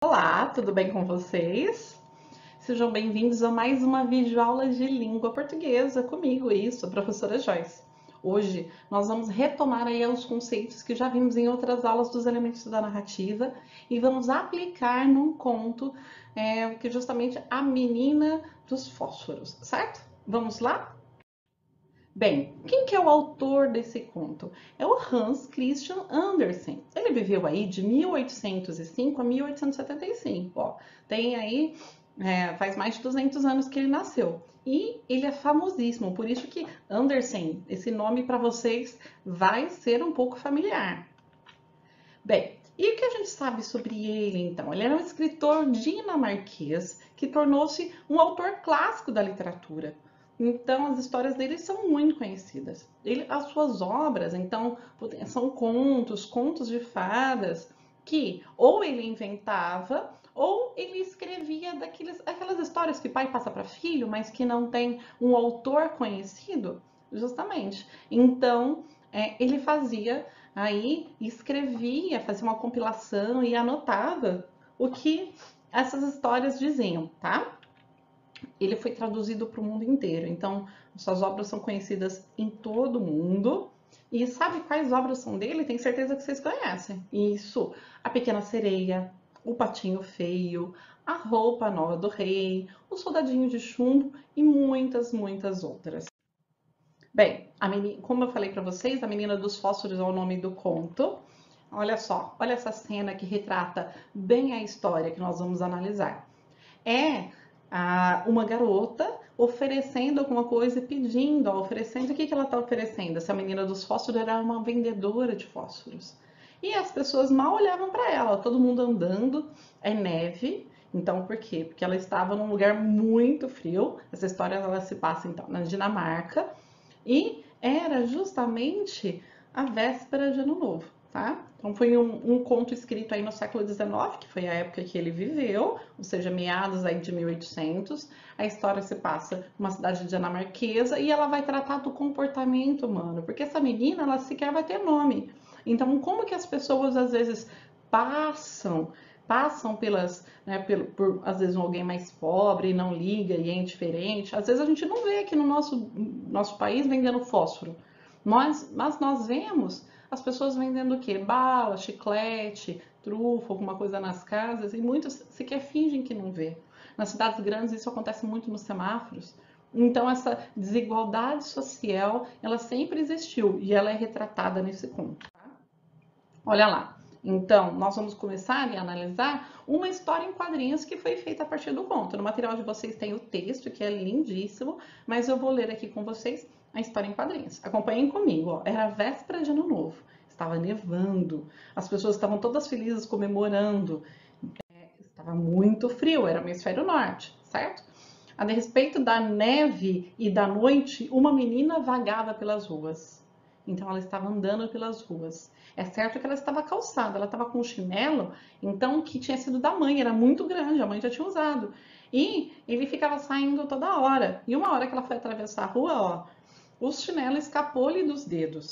Olá, tudo bem com vocês? Sejam bem-vindos a mais uma videoaula de língua portuguesa comigo, a professora Joyce. Hoje nós vamos retomar aí os conceitos que já vimos em outras aulas dos elementos da narrativa e vamos aplicar num conto que é justamente a menina dos fósforos, certo? Vamos lá? Bem, quem que é o autor desse conto? É o Hans Christian Andersen. Ele viveu aí de 1805 a 1875. Ó, tem aí, faz mais de 200 anos que ele nasceu. E ele é famosíssimo, por isso que Andersen, esse nome para vocês vai ser um pouco familiar. Bem, e o que a gente sabe sobre ele então? Ele era um escritor dinamarquês que tornou-se um autor clássico da literatura. Então, as histórias dele são muito conhecidas. As suas obras, então, são contos de fadas, que ou ele inventava ou ele escrevia aquelas histórias que pai passa para filho, mas que não tem um autor conhecido, justamente. Então, ele fazia aí, escrevia, fazia uma compilação e anotava o que essas histórias diziam, tá? Ele foi traduzido para o mundo inteiro, então suas obras são conhecidas em todo o mundo. E sabe quais obras são dele? Tenho certeza que vocês conhecem. Isso, A Pequena Sereia, O Patinho Feio, A Roupa Nova do Rei, O Soldadinho de Chumbo e muitas, muitas outras. Bem, como eu falei para vocês, a Menina dos Fósforos é o nome do conto. Olha só, olha essa cena que retrata bem a história que nós vamos analisar. É uma garota oferecendo alguma coisa e pedindo, oferecendo. O que ela está oferecendo? Essa menina dos fósforos era uma vendedora de fósforos. E as pessoas mal olhavam para ela, todo mundo andando, é neve. Então, por quê? Porque ela estava num lugar muito frio. Essa história ela se passa então na Dinamarca e era justamente a véspera de Ano Novo, tá? Então foi um conto escrito aí no século XIX, que foi a época que ele viveu, ou seja, meados aí de 1800. A história se passa numa cidade dinamarquesa e ela vai tratar do comportamento humano, porque essa menina, ela sequer vai ter nome. Então, como que as pessoas às vezes passam pelas, né, por às vezes alguém mais pobre e não liga e é indiferente. Às vezes a gente não vê aqui no nosso país vendendo fósforo, mas nós vemos as pessoas vendendo o quê? Bala, chiclete, trufa, alguma coisa nas casas e muitos sequer fingem que não vê. Nas cidades grandes isso acontece muito nos semáforos. Então essa desigualdade social, ela sempre existiu e ela é retratada nesse conto. Tá? Olha lá. Então, nós vamos começar a analisar uma história em quadrinhos que foi feita a partir do conto. No material de vocês tem o texto, que é lindíssimo, mas eu vou ler aqui com vocês a história em quadrinhos. Acompanhem comigo, ó. Era a véspera de Ano Novo, estava nevando, as pessoas estavam todas felizes comemorando, estava muito frio, era o hemisfério norte, certo? A respeito da neve e da noite, uma menina vagava pelas ruas. Então ela estava andando pelas ruas. É certo que ela estava calçada, ela estava com um chinelo, então que tinha sido da mãe, era muito grande, a mãe já tinha usado. E ele ficava saindo toda hora. E uma hora que ela foi atravessar a rua, ó, o chinelo escapou-lhe dos dedos.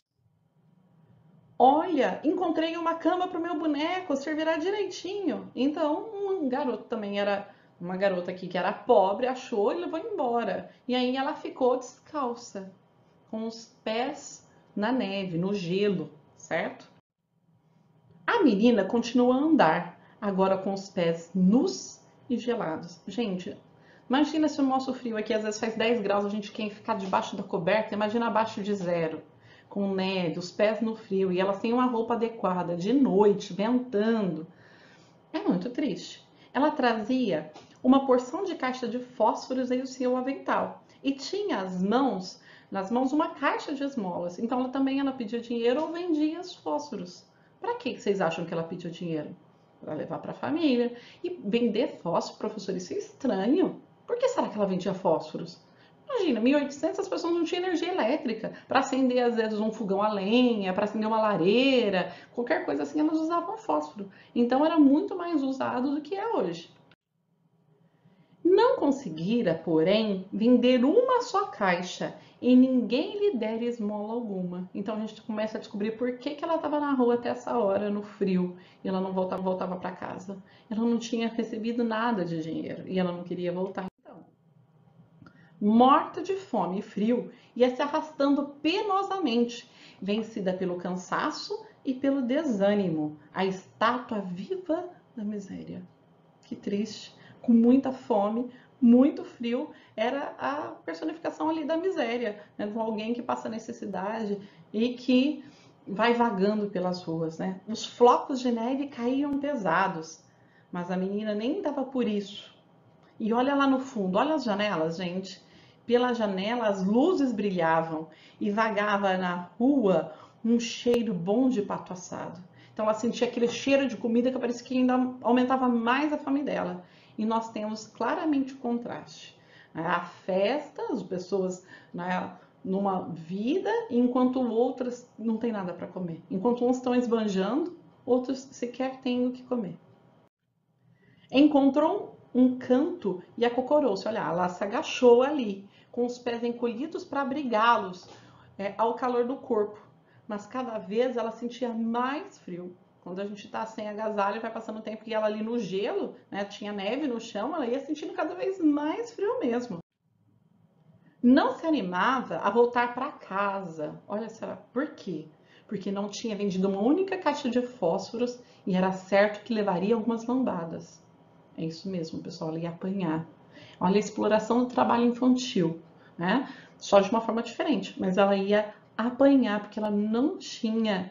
Olha, encontrei uma cama para o meu boneco, servirá direitinho. Então, um garoto também era uma garota aqui que era pobre, achou e levou embora. E aí ela ficou descalça, com os pés na neve, no gelo, certo? A menina continua a andar, agora com os pés nus e gelados. Gente, imagina se o nosso frio aqui às vezes faz 10 graus, a gente quer ficar debaixo da coberta, imagina abaixo de zero, com neve, os pés no frio, e ela sem uma roupa adequada, de noite, ventando. É muito triste. Ela trazia uma porção de caixa de fósforos em o seu avental e tinha nas mãos uma caixa de esmolas. Então ela pedia dinheiro ou vendia os fósforos. Para que vocês acham que ela pedia dinheiro? Para levar para a família. E vender fósforo, professor, isso é estranho. Por que será que ela vendia fósforos? Imagina, 1800 as pessoas não tinham energia elétrica para acender às vezes um fogão a lenha, para acender uma lareira, qualquer coisa assim, elas usavam fósforo. Então era muito mais usado do que é hoje. Não conseguira, porém, vender uma só caixa e ninguém lhe dera esmola alguma. Então a gente começa a descobrir por que ela estava na rua até essa hora, no frio, e ela não voltava para casa. Ela não tinha recebido nada de dinheiro e ela não queria voltar. Então, morta de fome e frio, ia se arrastando penosamente, vencida pelo cansaço e pelo desânimo, a estátua viva da miséria. Que triste, com muita fome, muito frio, era a personificação ali da miséria, né? De alguém que passa necessidade e que vai vagando pelas ruas, né? Os flocos de neve caíam pesados, mas a menina nem dava por isso. E olha lá no fundo, olha as janelas, gente. Pela janela as luzes brilhavam e vagava na rua um cheiro bom de pato assado. Então ela sentia aquele cheiro de comida que parecia que ainda aumentava mais a fome dela. E nós temos claramente o contraste. A festa, as pessoas, né, numa vida, enquanto outras não têm nada para comer. Enquanto uns estão esbanjando, outros sequer têm o que comer. Encontrou um canto e acocorou-se. Olha, ela se agachou ali, com os pés encolhidos para abrigá-los ao calor do corpo. Mas cada vez ela sentia mais frio. Quando a gente está sem agasalho, vai passando o tempo que ela ali no gelo, né, tinha neve no chão, ela ia sentindo cada vez mais frio mesmo. Não se animava a voltar para casa. Olha só, por quê? Porque não tinha vendido uma única caixa de fósforos e era certo que levaria algumas lambadas. É isso mesmo, pessoal, ela ia apanhar. Olha a exploração do trabalho infantil, né? Só de uma forma diferente, mas ela ia apanhar porque ela não tinha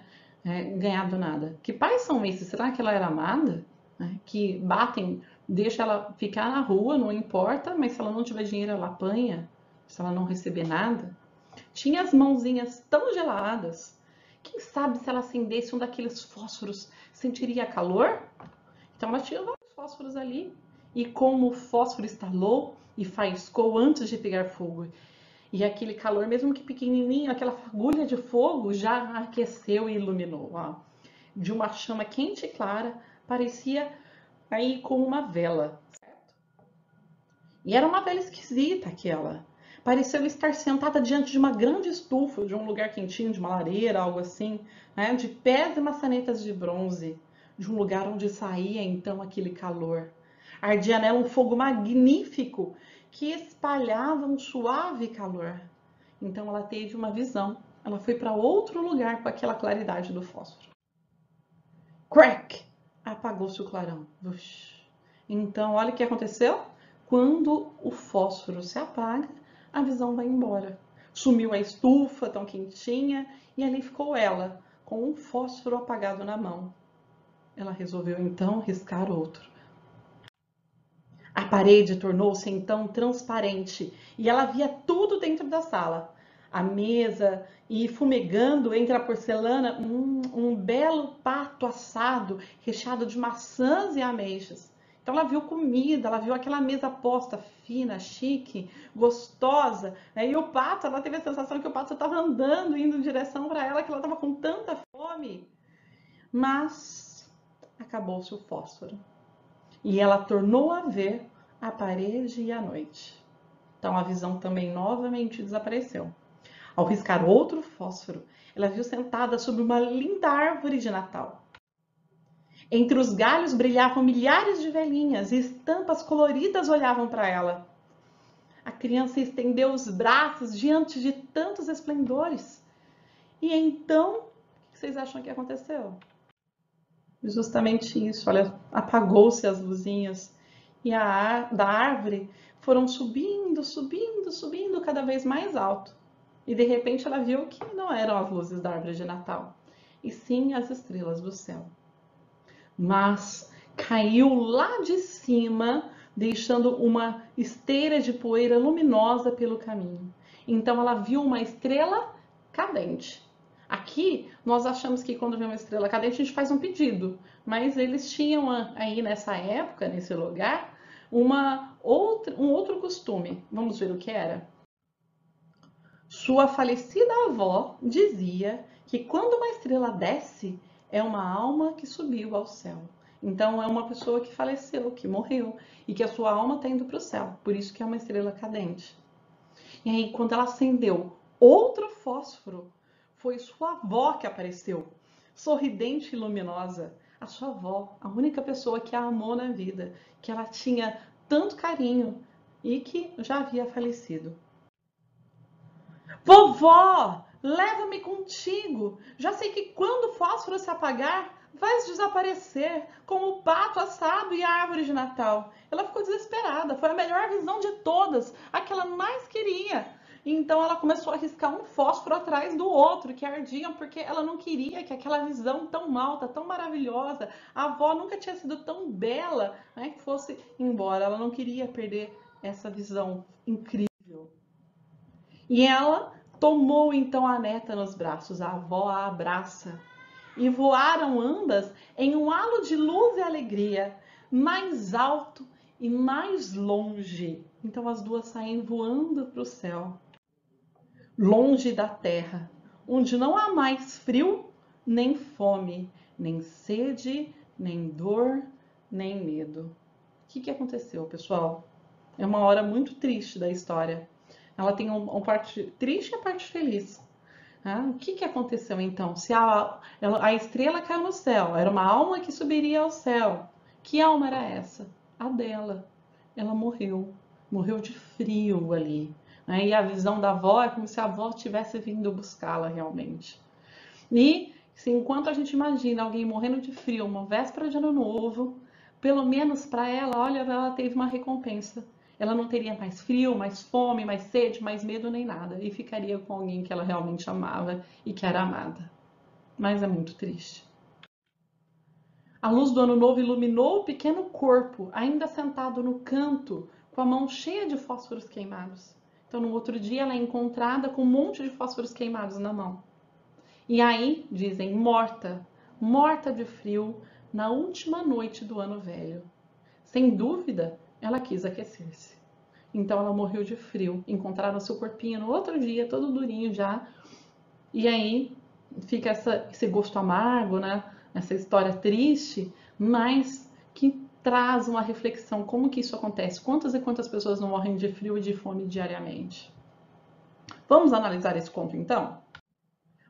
ganhado nada. Que pais são esses? Será que ela era amada? Né? Que batem, deixa ela ficar na rua, não importa, mas se ela não tiver dinheiro, ela apanha, se ela não receber nada. Tinha as mãozinhas tão geladas. Quem sabe se ela acendesse um daqueles fósforos, sentiria calor? Então ela tinha vários fósforos ali. E como o fósforo estalou e faiscou antes de pegar fogo, e aquele calor, mesmo que pequenininho, aquela fagulha de fogo já aqueceu e iluminou. Ó. De uma chama quente e clara, parecia aí como uma vela. E era uma vela esquisita aquela. Pareceu estar sentada diante de uma grande estufa, de um lugar quentinho, de uma lareira, algo assim, né? De pés e maçanetas de bronze, de um lugar onde saía então aquele calor. Ardia nela um fogo magnífico que espalhava um suave calor. Então ela teve uma visão. Ela foi para outro lugar com aquela claridade do fósforo. Crack! Apagou-se o clarão. Ux. Então, olha o que aconteceu. Quando o fósforo se apaga, a visão vai embora. Sumiu a estufa tão quentinha e ali ficou ela, com um fósforo apagado na mão. Ela resolveu então riscar outro. A parede tornou-se então transparente e ela via tudo dentro da sala. A mesa e fumegando entre a porcelana um belo pato assado recheado de maçãs e ameixas. Então ela viu comida, ela viu aquela mesa posta fina, chique, gostosa, né? E o pato, ela teve a sensação que o pato estava andando, indo em direção para ela, que ela estava com tanta fome. Mas acabou-se o fósforo. E ela tornou a ver a parede e a noite. Então a visão também novamente desapareceu. Ao riscar outro fósforo, ela viu sentada sob uma linda árvore de Natal. Entre os galhos brilhavam milhares de velhinhas e estampas coloridas olhavam para ela. A criança estendeu os braços diante de tantos esplendores. E então, o que vocês acham que aconteceu? Justamente isso, olha, apagou-se as luzinhas e da árvore foram subindo, subindo, subindo cada vez mais alto. E de repente ela viu que não eram as luzes da árvore de Natal, e sim as estrelas do céu. Mas caiu lá de cima, deixando uma esteira de poeira luminosa pelo caminho. Então ela viu uma estrela cadente. Aqui nós achamos que quando vê uma estrela cadente a gente faz um pedido, mas eles tinham aí nessa época, nesse lugar, um outro costume. Vamos ver o que era? Sua falecida avó dizia que quando uma estrela desce, é uma alma que subiu ao céu. Então é uma pessoa que faleceu, que morreu e que a sua alma está indo para o céu. Por isso que é uma estrela cadente. E aí, quando ela acendeu outro fósforo, foi sua avó que apareceu, sorridente e luminosa. A sua avó, a única pessoa que a amou na vida, que ela tinha tanto carinho e que já havia falecido. Vovó, leva-me contigo. Já sei que quando o fósforo se apagar, vais desaparecer, como o pato assado e a árvore de Natal. Ela ficou desesperada, foi a melhor visão de todas, a que ela mais queria. Então ela começou a riscar um fósforo atrás do outro, que ardiam, porque ela não queria que aquela visão tão alta, tão maravilhosa, a avó nunca tinha sido tão bela, né, que fosse embora. Ela não queria perder essa visão incrível. E ela tomou então a neta nos braços, a avó a abraça, e voaram ambas em um halo de luz e alegria, mais alto e mais longe. Então as duas saem voando para o céu, longe da terra, onde não há mais frio, nem fome, nem sede, nem dor, nem medo. O que aconteceu, pessoal? É uma hora muito triste da história. Ela tem uma parte triste e a parte feliz. O que aconteceu então? Se a estrela caiu no céu, era uma alma que subiria ao céu. Que alma era essa? A dela. Ela morreu. Morreu de frio ali. E a visão da avó é como se a avó tivesse vindo buscá-la realmente. E se enquanto a gente imagina alguém morrendo de frio, uma véspera de ano novo, pelo menos para ela, olha, ela teve uma recompensa. Ela não teria mais frio, mais fome, mais sede, mais medo nem nada. E ficaria com alguém que ela realmente amava e que era amada. Mas é muito triste. A luz do ano novo iluminou o pequeno corpo, ainda sentado no canto, com a mão cheia de fósforos queimados. Então, no outro dia, ela é encontrada com um monte de fósforos queimados na mão. E aí, dizem, morta, morta de frio, na última noite do ano velho. Sem dúvida, ela quis aquecer-se. Então ela morreu de frio. Encontraram seu corpinho no outro dia, todo durinho já. E aí fica esse gosto amargo, né? Essa história triste, mas que traz uma reflexão. Como que isso acontece? Quantas e quantas pessoas não morrem de frio e de fome diariamente? Vamos analisar esse conto então?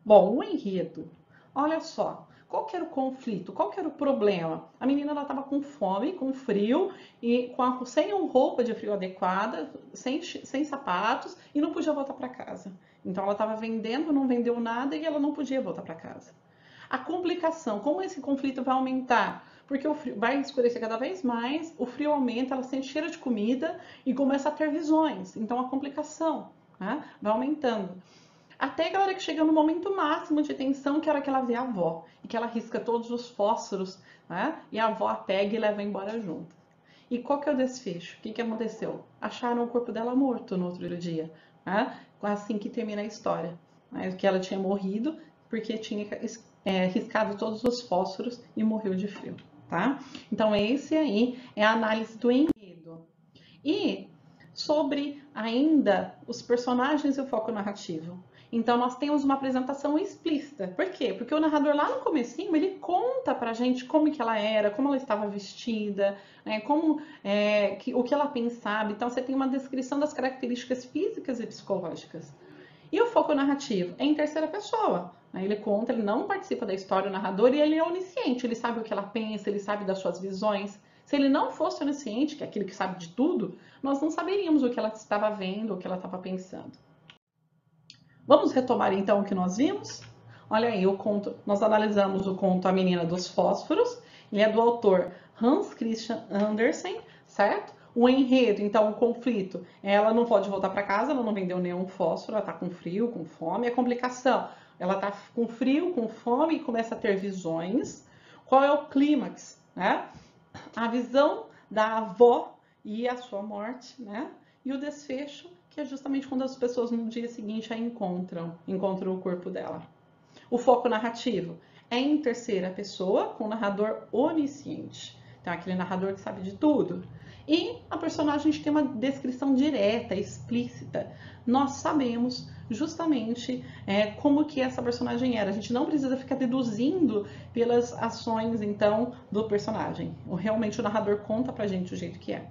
Bom, o enredo. Olha só, qual que era o conflito? Qual que era o problema? A menina ela estava com fome, com frio e sem uma roupa de frio adequada, sem sapatos e não podia voltar para casa. Então ela estava vendendo, não vendeu nada e ela não podia voltar para casa. A complicação, como esse conflito vai aumentar? Porque o frio vai escurecer cada vez mais, o frio aumenta, ela sente cheiro de comida e começa a ter visões. Então a complicação, né, vai aumentando. Até a hora que chega no momento máximo de tensão, que é a hora que ela vê a avó. E que ela risca todos os fósforos, né? E a avó a pega e leva embora junto. E qual que é o desfecho? O que aconteceu? Acharam o corpo dela morto no outro dia. Né? Assim que termina a história. Né? Que ela tinha morrido porque tinha riscado todos os fósforos e morreu de frio. Tá? Então esse aí é a análise do enredo. E sobre ainda os personagens e o foco narrativo. Então nós temos uma apresentação explícita. Por quê? Porque o narrador lá no comecinho, ele conta pra gente como que ela era, como ela estava vestida, né, o que ela pensava. Então você tem uma descrição das características físicas e psicológicas. E o foco narrativo é em terceira pessoa. Ele conta, ele não participa da história, o narrador, e ele é onisciente, ele sabe o que ela pensa, ele sabe das suas visões. Se ele não fosse onisciente, que é aquele que sabe de tudo, nós não saberíamos o que ela estava vendo, o que ela estava pensando. Vamos retomar então o que nós vimos? Olha aí, o conto, nós analisamos o conto A Menina dos Fósforos, ele é do autor Hans Christian Andersen, certo? O enredo, então, o conflito, ela não pode voltar para casa, ela não vendeu nenhum fósforo, ela está com frio, com fome. A complicação, ela está com frio, com fome e começa a ter visões. Qual é o clímax, né? A visão da avó e a sua morte, né? E o desfecho, que é justamente quando as pessoas no dia seguinte a encontram o corpo dela. O foco narrativo é em terceira pessoa, com o narrador onisciente. Então, aquele narrador que sabe de tudo. E a personagem a gente tem uma descrição direta, explícita. Nós sabemos justamente como que essa personagem era. A gente não precisa ficar deduzindo pelas ações, então, do personagem. Realmente o narrador conta pra gente o jeito que é.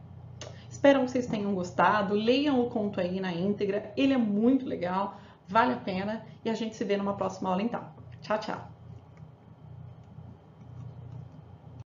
Espero que vocês tenham gostado. Leiam o conto aí na íntegra. Ele é muito legal, vale a pena. E a gente se vê numa próxima aula então. Tchau, tchau!